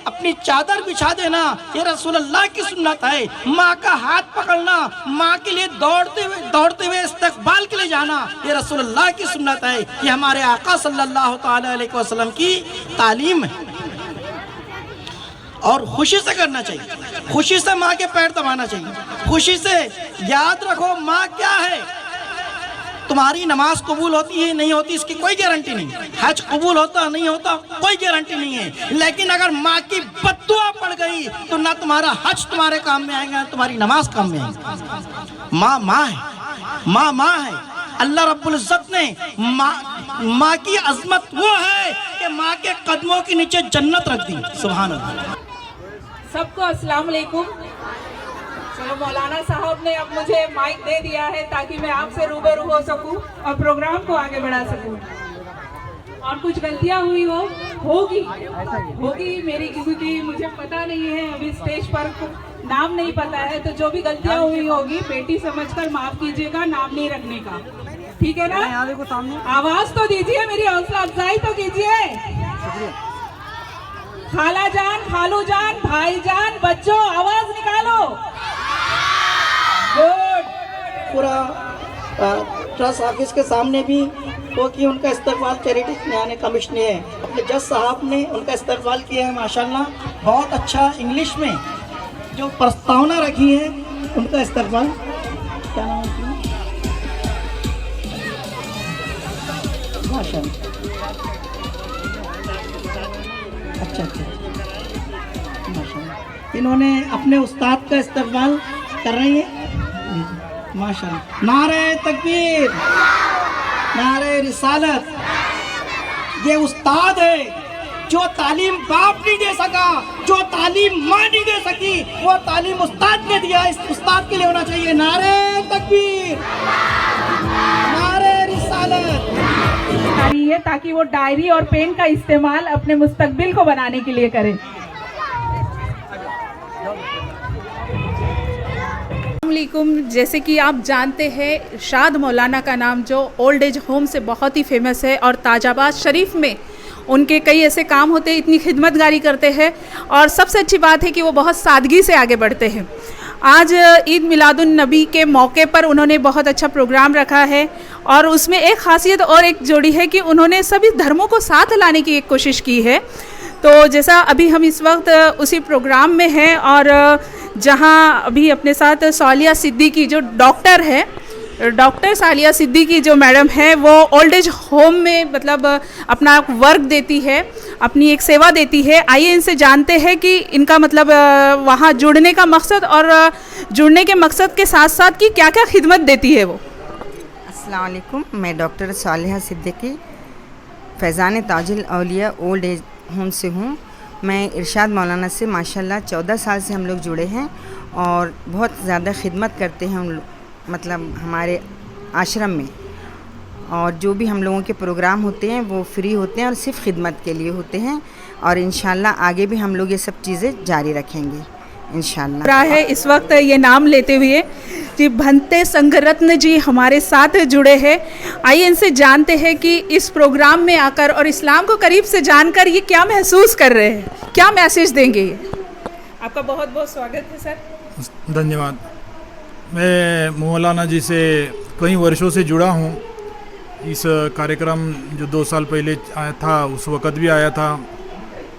अपनी चादर बिछा देना, ये रसूलुल्लाह की सुन्नत है। माँ का हाथ पकड़ना, माँ के लिए दौड़ते हुए इस्तकबाल के लिए जाना, ये रसूलुल्लाह की सुन्नत है। ये हमारे आका सल्लल्लाहु ताला अलैहि वसल्लम की तालीम है। और खुशी से करना चाहिए, खुशी से माँ के पैर दबाना चाहिए, खुशी से। याद रखो माँ क्या है। तुम्हारी नमाज कबूल होती है नहीं होती इसकी कोई गारंटी नहीं, हज कबूल होता नहीं होता कोई गारंटी नहीं है। लेकिन अगर माँ की बद्दुआ पड़ गई तो ना तुम्हारा हज तुम्हारे काम में आएगा, तुम्हारी नमाज काम में आएगी। माँ माँ है, माँ माँ है। अल्लाह रब्बुल इज्जत ने माँ की अजमत वो है कि माँ के कदमों के नीचे जन्नत रख दी। सुभान अल्लाह। सबको अस्सलाम वालेकुम। चलो मौलाना साहब ने अब मुझे माइक दे दिया है ताकि मैं आपसे रूबरू हो सकूं और प्रोग्राम को आगे बढ़ा सकूं। और कुछ गलतियां हुई होगी मेरी, क्योंकि मुझे पता नहीं है, अभी स्टेज पर नाम नहीं पता है, तो जो भी गलतियां हुई होगी बेटी समझकर माफ कीजिएगा, नाम नहीं रखने का, ठीक है ना? आवाज तो दीजिए, मेरी हौसला अफजाई तो कीजिए। खाला जान, खालू जान, भाई जान, बच्चों आवाज निकालो। गुड। पूरा ट्रस्ट ऑफिस के सामने भी वो कि उनका इस्तकबाल चैरिटी यानी कमिश्नर है, अपने जज साहब ने उनका इस्तकबाल किया है माशाल्लाह। बहुत अच्छा इंग्लिश में जो प्रस्तावना रखी है उनका इस्तकबाल। क्या नाम है? माशाल्लाह। अच्छा माशाल्लाह। इन्होंने अपने उस्ताद का इस्तकबाल कर रही है माशाल्लाह। नारे तकबीर, नारे रिसालत। ये उस्ताद है जो तालीम बाप नहीं दे सका, जो तालीम माँ नहीं दे सकी, वो तालीम उस्ताद ने दिया। इस उस्ताद के लिए होना चाहिए नारे तकबीर, नारे रिसालत। है ताकि वो डायरी और पेन का इस्तेमाल अपने मुस्तकबिल को बनाने के लिए करें। जैसे कि आप जानते हैं इरशाद मौलाना का नाम जो ओल्ड एज होम से बहुत ही फेमस है और ताजाबाद शरीफ में उनके कई ऐसे काम होते हैं, इतनी खिदमतगारी करते हैं और सबसे अच्छी बात है कि वो बहुत सादगी से आगे बढ़ते हैं। आज ईद मिलादुन नबी के मौके पर उन्होंने बहुत अच्छा प्रोग्राम रखा है और उसमें एक खासियत और एक जोड़ी है कि उन्होंने सभी धर्मों को साथ लाने की एक कोशिश की है। तो जैसा अभी हम इस वक्त उसी प्रोग्राम में हैं और जहां अभी अपने साथ सालिया सिद्दीकी जो डॉक्टर है, डॉक्टर सालिया सिद्दीकी जो मैडम है वो ओल्ड एज होम में मतलब अपना वर्क देती है, अपनी एक सेवा देती है। आइए इनसे जानते हैं कि इनका मतलब वहाँ जुड़ने का मकसद और जुड़ने के मकसद के साथ साथ कि क्या क्या खिदमत देती है वो। अस्सलाम वालेकुम, मैं डॉक्टर सालिया सिद्दीकी फैज़ान ताजुल औलिया ओल्ड एज होम से हूँ। मैं इरशाद मौलाना से माशाल्लाह 14 साल से हम लोग जुड़े हैं और बहुत ज़्यादा खिदमत करते हैं हम मतलब हमारे आश्रम में। और जो भी हम लोगों के प्रोग्राम होते हैं वो फ्री होते हैं और सिर्फ खिदमत के लिए होते हैं और इंशाल्लाह आगे भी हम लोग ये सब चीज़ें जारी रखेंगे इंशाल्लाह। है इस वक्त ये नाम लेते हुए जी भंते संगरत्न जी हमारे साथ जुड़े हैं। आइए इनसे जानते हैं कि इस प्रोग्राम में आकर और इस्लाम को करीब से जानकर ये क्या महसूस कर रहे हैं, क्या मैसेज देंगे। आपका बहुत बहुत स्वागत है सर। धन्यवाद। मैं मौलाना जी से कई वर्षों से जुड़ा हूँ। इस कार्यक्रम जो 2 साल पहले आया था उस वक़्त भी आया था।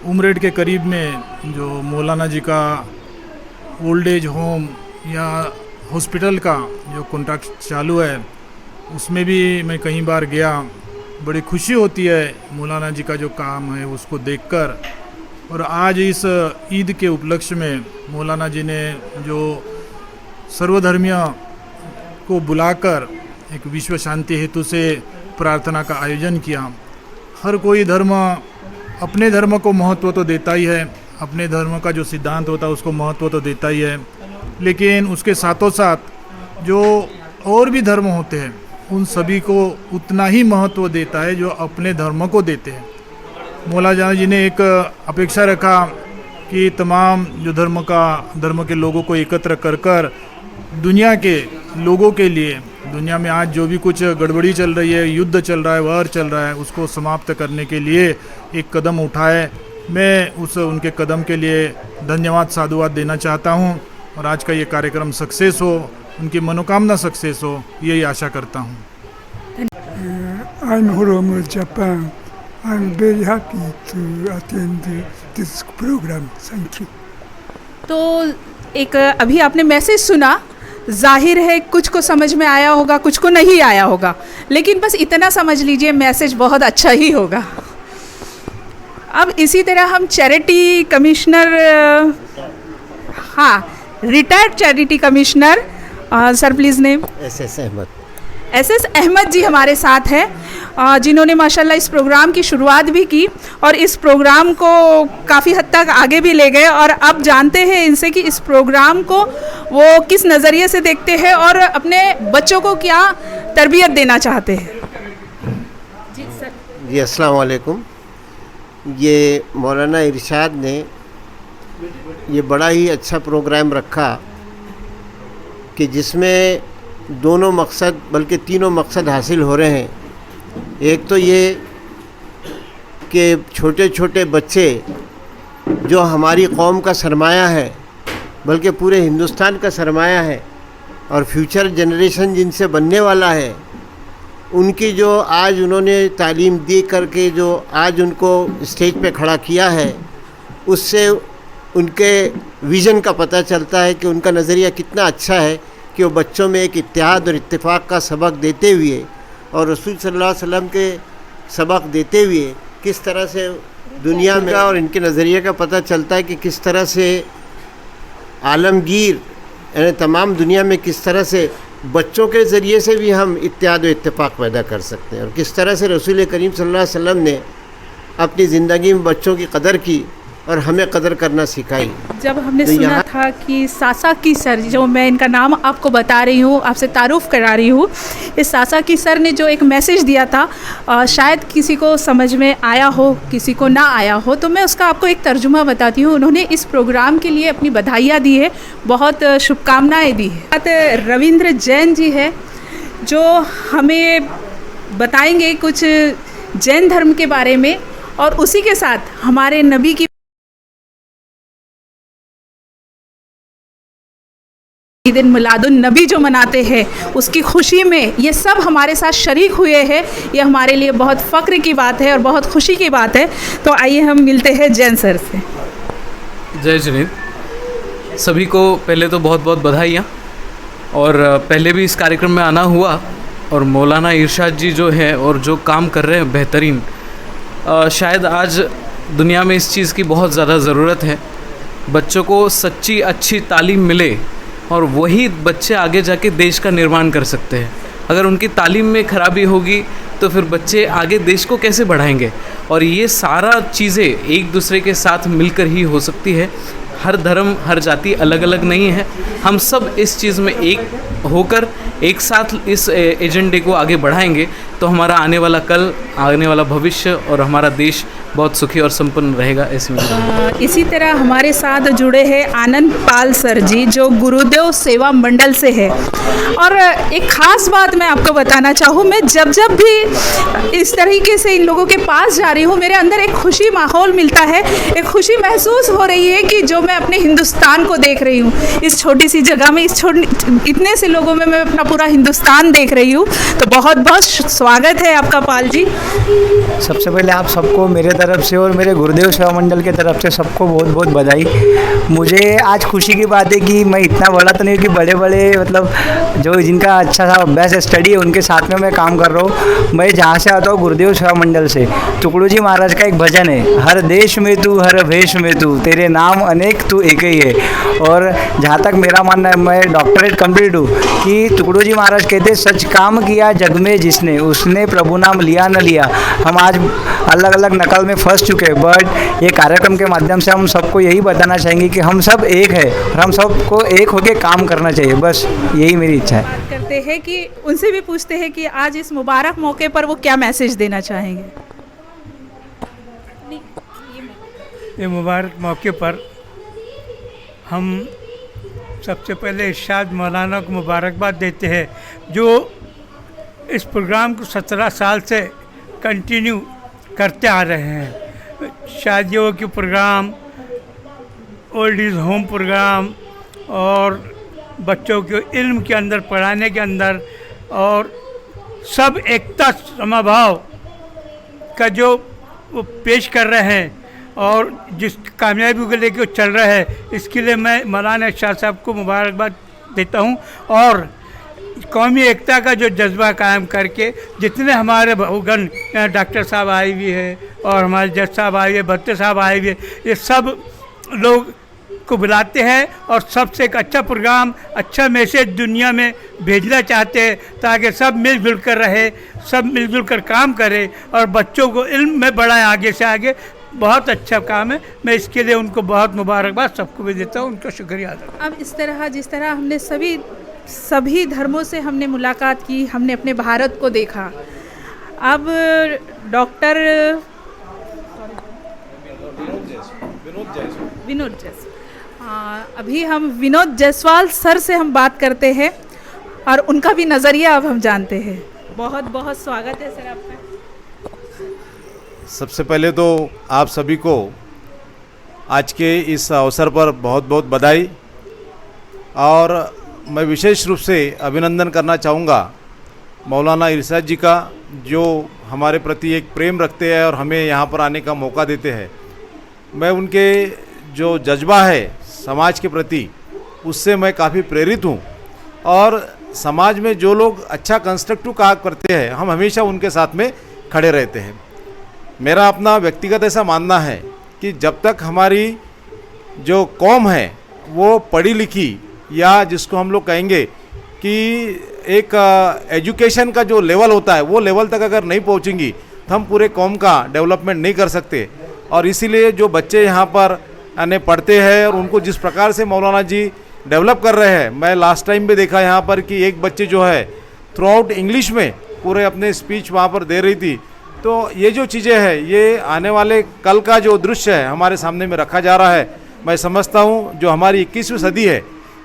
उमरेड के करीब में जो मौलाना जी का ओल्ड एज होम या हॉस्पिटल का जो कॉन्ट्रैक्ट चालू है उसमें भी मैं कई बार गया। बड़ी खुशी होती है मौलाना जी का जो काम है उसको देखकर। और आज इस ईद के उपलक्ष्य में मौलाना जी ने जो सर्वधर्मीय को बुलाकर एक विश्व शांति हेतु से प्रार्थना का आयोजन किया। हर कोई धर्म अपने धर्म को महत्व तो देता ही है, अपने धर्म का जो सिद्धांत होता है उसको महत्व तो देता ही है, लेकिन उसके साथों साथ जो और भी धर्म होते हैं उन सभी को उतना ही महत्व देता है जो अपने धर्म को देते हैं। मौलाना जी ने एक अपेक्षा रखा कि तमाम जो धर्म के लोगों को एकत्र कर कर दुनिया के लोगों के लिए, दुनिया में आज जो भी कुछ गड़बड़ी चल रही है, युद्ध चल रहा है, वार चल रहा है, उसको समाप्त करने के लिए एक कदम उठाए मैं उनके कदम के लिए धन्यवाद साधुवाद देना चाहता हूँ और आज का ये कार्यक्रम सक्सेस हो, उनकी मनोकामना सक्सेस हो, यही आशा करता हूँ। I'm from Japan. I'm very happy to attend this program. Thank you. तो एक अभी आपने मैसेज सुना, जाहिर है कुछ को समझ में आया होगा, कुछ को नहीं आया होगा, लेकिन बस इतना समझ लीजिए मैसेज बहुत अच्छा ही होगा। अब इसी तरह हम चैरिटी कमिश्नर, हाँ, retired charity commissioner, sir please name. S Ahmed ji हमारे साथ हैं, जिन्होंने माशाल्लाह इस प्रोग्राम की शुरुआत भी की और इस प्रोग्राम को काफ़ी हद तक आगे भी ले गए। और अब जानते हैं इनसे कि इस प्रोग्राम को वो किस नज़रिए से देखते हैं और अपने बच्चों को क्या तरबियत देना चाहते हैं। जी सर। जी अस्सलाम वालेकुम। ये मौलाना इरशाद ने ये बड़ा ही अच्छा प्रोग्राम रखा कि जिसमें दोनों मकसद बल्कि तीनों मकसद हासिल हो रहे हैं। एक तो ये कि छोटे छोटे बच्चे जो हमारी कौम का सरमाया है, बल्कि पूरे हिंदुस्तान का सरमाया है और फ्यूचर जनरेशन जिनसे बनने वाला है, उनकी जो आज उन्होंने तालीम दी करके जो आज उनको स्टेज पे खड़ा किया है, उससे उनके विज़न का पता चलता है कि उनका नज़रिया कितना अच्छा है कि वो बच्चों में एक इत्तेहाद और इत्तेफाक का सबक देते हुए और रसूल सल्लल्लाहु अलैहि वसल्लम के सबक देते हुए किस तरह से दुनिया में, और इनके नज़रिए का पता चलता है कि किस तरह से आलमगीर यानी तमाम दुनिया में किस तरह से बच्चों के ज़रिए से भी हम इत्तेहाद और इत्तेफाक पैदा कर सकते हैं और किस तरह से रसूल करीम सल्लल्लाहु अलैहि वसल्लम ने अपनी ज़िंदगी में बच्चों की कदर की और हमें कदर करना सिखाई। जब हमने सुना था कि सासा की सर, जो मैं इनका नाम आपको बता रही हूँ, आपसे तारुफ़ करा रही हूँ, इस सासा की सर ने जो एक मैसेज दिया था, शायद किसी को समझ में आया हो, किसी को ना आया हो, तो मैं उसका आपको एक तर्जुमा बताती हूँ। उन्होंने इस प्रोग्राम के लिए अपनी बधाइयाँ दी है, बहुत शुभकामनाएँ दी है। रविंद्र जैन जी है जो हमें बताएंगे कुछ जैन धर्म के बारे में और उसी के साथ हमारे नबी की ईद मिलादुन नबी जो मनाते हैं उसकी खुशी में ये सब हमारे साथ शरीक हुए हैं। ये हमारे लिए बहुत फ़ख्र की बात है और बहुत खुशी की बात है। तो आइए हम मिलते हैं जैन सर से। जय जिनेंद, सभी को पहले तो बहुत बहुत बधाइयाँ। और पहले भी इस कार्यक्रम में आना हुआ और मौलाना इरशाद जी जो है और जो काम कर रहे हैं बेहतरीन, शायद आज दुनिया में इस चीज़ की बहुत ज़्यादा ज़रूरत है। बच्चों को सच्ची अच्छी तालीम मिले और वही बच्चे आगे जाके देश का निर्माण कर सकते हैं। अगर उनकी तालीम में ख़राबी होगी तो फिर बच्चे आगे देश को कैसे बढ़ाएंगे। और ये सारा चीज़ें एक दूसरे के साथ मिलकर ही हो सकती है। हर धर्म हर जाति अलग अलग नहीं है, हम सब इस चीज़ में एक होकर एक साथ इस एजेंडे को आगे बढ़ाएंगे तो हमारा आने वाला कल, आने वाला भविष्य और हमारा देश बहुत सुखी और संपन्न रहेगा। इसी तरह हमारे साथ जुड़े हैं आनंद पाल सर जी जो गुरुदेव सेवा मंडल से है। और एक ख़ास बात मैं आपको बताना चाहूँ, मैं जब जब भी इस तरीके से इन लोगों के पास जा रही हूँ, मेरे अंदर एक खुशी माहौल मिलता है, एक खुशी महसूस हो रही है कि जो मैं अपने हिंदुस्तान को देख रही हूँ, इस छोटी सी जगह में, इतने से लोगों में मैं अपना पूरा हिंदुस्तान देख रही हूँ। तो बहुत बहुत स्वागत है आपका पाल जी। सबसे पहले आप सबको मेरे तरफ से और मेरे गुरुदेव सेवा मंडल के तरफ से सबको बहुत बहुत बधाई। मुझे आज खुशी की बात है कि मैं इतना बड़ा तो नहीं कि बड़े बड़े मतलब जो जिनका अच्छा सा अभ्यास स्टडी है उनके साथ में मैं काम कर रहा हूँ। मैं जहाँ से आता हूँ गुरुदेव सेवा मंडल से, टुकड़ू जी महाराज का एक भजन है, हर देश में तू हर भेष में तू, तेरे नाम अनेक तू एक ही है। और जहाँ तक मेरा मानना है, मैं डॉक्टरेट कंप्लीट हूँ, कि टुकड़ू जी महाराज कहते सच काम किया जग में जिसने, उसने प्रभु नाम लिया न लिया। हम आज अलग अलग नकल में फंस चुके हैं, बट ये कार्यक्रम के माध्यम से हम सबको यही बताना चाहेंगे कि हम सब एक है और हम सबको एक होकर काम करना चाहिए। बस यही मेरी इच्छा है। करते हैं कि उनसे भी पूछते हैं कि आज इस मुबारक मौके पर वो क्या मैसेज देना चाहेंगे। ये मुबारक मौके पर हम सबसे पहले इरशाद मौलाना को मुबारकबाद देते हैं जो इस प्रोग्राम को 17 साल से कंटिन्यू करते आ रहे हैं। शादियों के programme, old age home programme और बच्चों को इल्म के अंदर पढ़ाने के अंदर और सब एकता समभाव का जो वो पेश कर रहे हैं और जिस कामयाबी को लेकर चल रहे हैं, इसके लिए मैं मौलाना इरशाद साहब को मुबारकबाद देता हूं। और कौमी एकता का जो जज्बा कायम करके जितने हमारे बहुगण, डॉक्टर साहब आए हुए हैं और हमारे जज साहब आए हुए, भट्टे साहब आए हुए, ये सब लोग को बुलाते हैं और सबसे एक अच्छा प्रोग्राम, अच्छा मैसेज दुनिया में भेजना चाहते हैं ताकि सब मिलजुल कर रहे, सब मिलजुल कर काम करें और बच्चों को इल्म में बढ़ाएं आगे से आगे। बहुत अच्छा काम है, मैं इसके लिए उनको बहुत मुबारकबाद सबको भी देता हूँ, उनका शुक्रिया अदा करता हूँ। अब इस तरह जिस तरह हमने सभी धर्मों से हमने मुलाकात की, हमने अपने भारत को देखा। अब डॉक्टर विनोद जायसवाल, अभी हम विनोद जायसवाल सर से हम बात करते हैं और उनका भी नज़रिया अब हम जानते हैं। बहुत बहुत स्वागत है सर आपका। सबसे पहले तो आप सभी को आज के इस अवसर पर बहुत बहुत बधाई, और मैं विशेष रूप से अभिनंदन करना चाहूँगा मौलाना इरशाद जी का, जो हमारे प्रति एक प्रेम रखते हैं और हमें यहाँ पर आने का मौका देते हैं। मैं उनके जो जज्बा है समाज के प्रति, उससे मैं काफ़ी प्रेरित हूँ, और समाज में जो लोग अच्छा कंस्ट्रक्टिव काम करते हैं, हम हमेशा उनके साथ में खड़े रहते हैं। मेरा अपना व्यक्तिगत ऐसा मानना है कि जब तक हमारी जो कौम है वो पढ़ी लिखी, या जिसको हम लोग कहेंगे कि एक एजुकेशन का जो लेवल होता है, वो लेवल तक अगर नहीं पहुंचेंगी तो हम पूरे कौम का डेवलपमेंट नहीं कर सकते। और इसीलिए जो बच्चे यहाँ पर आने पढ़ते हैं और उनको जिस प्रकार से मौलाना जी डेवलप कर रहे हैं, मैं लास्ट टाइम भी देखा यहाँ पर कि एक बच्चे जो है थ्रू आउट इंग्लिश में पूरे अपने स्पीच वहाँ पर दे रही थी। तो ये जो चीज़ें हैं, ये आने वाले कल का जो दृश्य है हमारे सामने में रखा जा रहा है। मैं समझता हूँ जो हमारी 21वीं सदी है,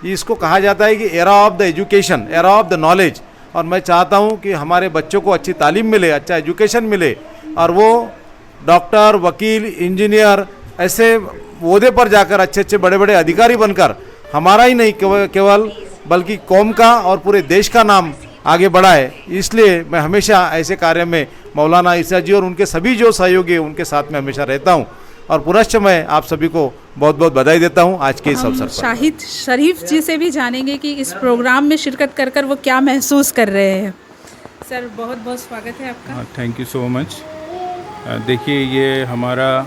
इसको कहा जाता है कि era of the education, era of the knowledge. और मैं चाहता हूँ कि हमारे बच्चों को अच्छी तालीम मिले, अच्छा एजुकेशन मिले, और वो डॉक्टर, वकील, इंजीनियर ऐसे ओहदे पर जाकर अच्छे अच्छे बड़े बड़े अधिकारी बनकर हमारा ही नहीं केवल बल्कि कौम का और पूरे देश का नाम आगे बढ़ाए। इसलिए मैं हमेशा ऐसे कार्य में मौलाना इरशाद जी और उनके सभी जो सहयोगी हैं उनके साथ में हमेशा रहता हूँ। और पुनश्च मैं आप सभी को बहुत बहुत बधाई देता हूँ आज के इस अवसर पर। शाहिद शरीफ जी से भी जानेंगे कि इस प्रोग्राम में शिरकत कर कर वो क्या महसूस कर रहे हैं। सर बहुत बहुत स्वागत है आपका। Thank you so much. देखिए, ये हमारा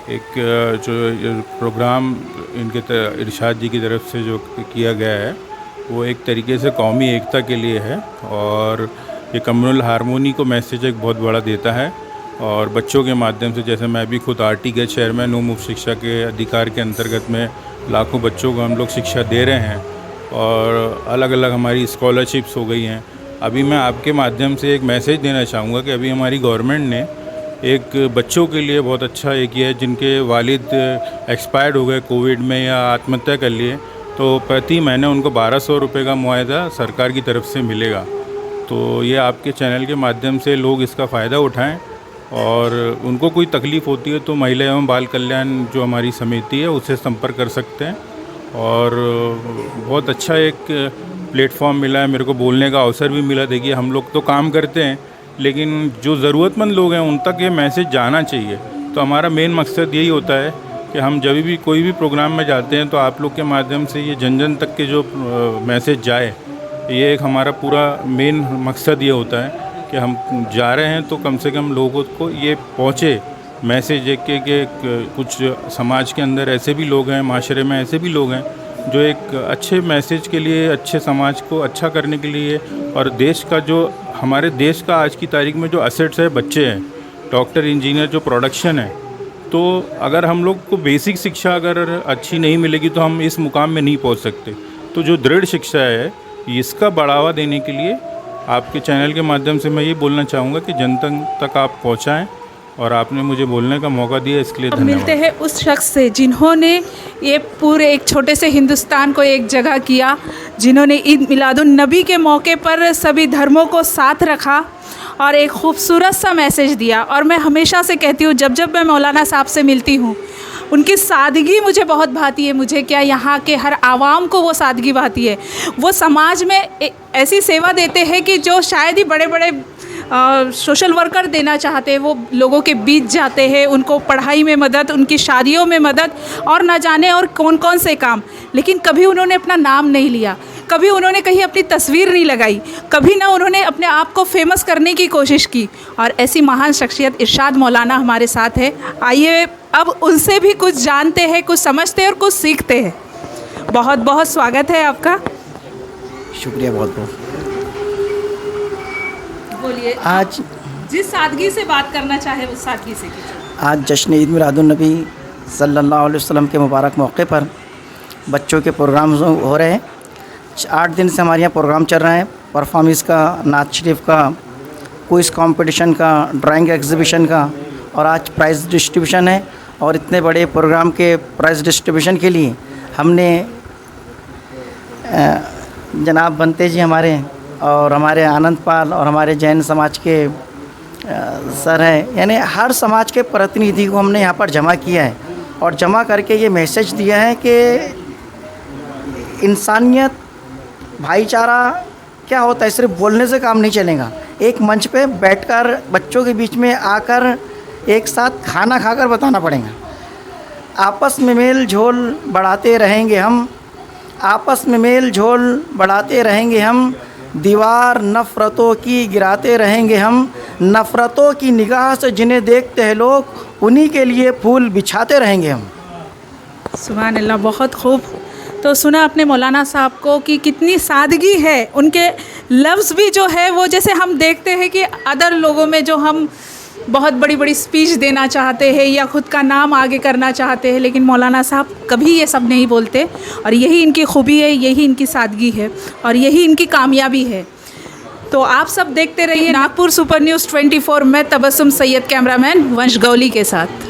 एक जो प्रोग्राम इनके इरशाद जी की तरफ से जो किया गया है, वो एक तरीके से कौमी एकता के लिए है, और ये कम्युनल हारमोनी को मैसेज एक बहुत बड़ा देता है। और बच्चों के माध्यम से, जैसे मैं भी खुद आरटी के चेयरमैन हूँ, मुफ्त शिक्षा के अधिकार के अंतर्गत में लाखों बच्चों को हम लोग शिक्षा दे रहे हैं, और अलग अलग हमारी स्कॉलरशिप्स हो गई हैं। अभी मैं आपके माध्यम से एक मैसेज देना चाहूँगा कि अभी हमारी गवर्नमेंट ने एक बच्चों के लिए बहुत अच्छा ये किया है, जिनके वालिद एक्सपायर्ड हो गए कोविड में या आत्महत्या कर लिए, तो प्रति महीने उनको 1200 रुपये का मुआवजा सरकार की तरफ से मिलेगा। तो ये आपके चैनल के माध्यम से लोग इसका फ़ायदा उठाएं, और उनको कोई तकलीफ़ होती है तो महिला एवं बाल कल्याण जो हमारी समिति है उससे संपर्क कर सकते हैं। और बहुत अच्छा एक प्लेटफॉर्म मिला है, मेरे को बोलने का अवसर भी मिला। देखिए, हम लोग तो काम करते हैं, लेकिन जो ज़रूरतमंद लोग हैं उन तक ये मैसेज जाना चाहिए। तो हमारा मेन मकसद यही होता है कि हम जब भी कोई भी प्रोग्राम में जाते हैं तो आप लोग के माध्यम से ये जन जन तक के जो मैसेज जाए, ये एक हमारा पूरा मेन मकसद ये होता है कि हम जा रहे हैं तो कम से कम लोगों को ये पहुँचे मैसेज कि कुछ समाज के अंदर ऐसे भी लोग हैं, माशरे में ऐसे भी लोग हैं जो एक अच्छे मैसेज के लिए, अच्छे समाज को अच्छा करने के लिए, और देश का जो हमारे देश का आज की तारीख में जो असेट्स है, बच्चे हैं, डॉक्टर, इंजीनियर, जो प्रोडक्शन है, तो अगर हम लोग को बेसिक शिक्षा अगर अच्छी नहीं मिलेगी तो हम इस मुकाम में नहीं पहुंच सकते। तो जो दृढ़ शिक्षा है, इसका बढ़ावा देने के लिए आपके चैनल के माध्यम से मैं ये बोलना चाहूँगा कि जनता तक आप पहुँचाएँ, और आपने मुझे बोलने का मौका दिया, इसके लिए धन्यवाद। मिलते हैं उस शख्स से जिन्होंने ये पूरे एक छोटे से हिंदुस्तान को एक जगह किया, जिन्होंने ईद मिलादुन नबी के मौके पर सभी धर्मों को साथ रखा और एक ख़ूबसूरत सा मैसेज दिया। और मैं हमेशा से कहती हूँ, जब जब मैं मौलाना साहब से मिलती हूँ, उनकी सादगी मुझे बहुत भाती है। मुझे क्या, यहाँ के हर आवाम को वो सादगी भाती है। वो समाज में ऐसी सेवा देते हैं कि जो शायद ही बड़े बड़े सोशल वर्कर देना चाहते हैं। वो लोगों के बीच जाते हैं, उनको पढ़ाई में मदद, उनकी शादियों में मदद, और ना जाने और कौन कौन से काम। लेकिन कभी उन्होंने अपना नाम नहीं लिया, कभी उन्होंने कहीं अपनी तस्वीर नहीं लगाई, कभी ना उन्होंने अपने आप को फेमस करने की कोशिश की। और ऐसी महान शख्सियत इरशाद मौलाना हमारे साथ है। आइए अब उनसे भी कुछ जानते हैं, कुछ समझते हैं और कुछ सीखते हैं। बहुत बहुत स्वागत है आपका। शुक्रिया बहुत बहुत। बोलिए, आज जिस सादगी से बात करना चाहे उस सादगी से कीजिए। आज जश्न ईद मिलादुन्नबी सल्लल्लाहु अलैहि वसल्लम के मुबारक मौके पर बच्चों के प्रोग्राम हो रहे हैं। 8 दिन से हमारे यहाँ प्रोग्राम चल रहा है। परफॉर्मेंस का, नात शरीफ का, क्विज़ कंपटीशन का, ड्राइंग एग्जीबिशन का, और आज प्राइज़ डिस्ट्रीब्यूशन है। और इतने बड़े प्रोग्राम के प्राइज़ डिस्ट्रीब्यूशन के लिए हमने जनाब बनते जी हमारे, और हमारे आनंद पाल, और हमारे जैन समाज के सर हैं, यानी हर समाज के प्रतिनिधि को हमने यहाँ पर जमा किया है। और जमा करके ये मैसेज दिया है कि इंसानियत, भाईचारा क्या होता है, सिर्फ बोलने से काम नहीं चलेगा। एक मंच पे बैठकर बच्चों के बीच में आकर एक साथ खाना खाकर बताना पड़ेगा। आपस में मेल झोल बढ़ाते रहेंगे हम, आपस में मेल झोल बढ़ाते रहेंगे हम, दीवार नफ़रतों की गिराते रहेंगे हम, नफ़रतों की निगाह से जिन्हें देखते हैं लोग, उन्हीं के लिए फूल बिछाते रहेंगे हम। सुभान अल्लाह, बहुत खूब। तो सुना आपने मौलाना साहब को कि कितनी सादगी है। उनके लफ्ज़ भी जो है वो, जैसे हम देखते हैं कि अदर लोगों में जो हम बहुत बड़ी बड़ी स्पीच देना चाहते हैं या ख़ुद का नाम आगे करना चाहते हैं, लेकिन मौलाना साहब कभी ये सब नहीं बोलते। और यही इनकी खूबी है, यही इनकी सादगी है, और यही इनकी कामयाबी है। तो आप सब देखते रहिए नागपुर सुपर न्यूज़ 24 में तबस्सुम सैयद, कैमरामैन वंश गौली के साथ।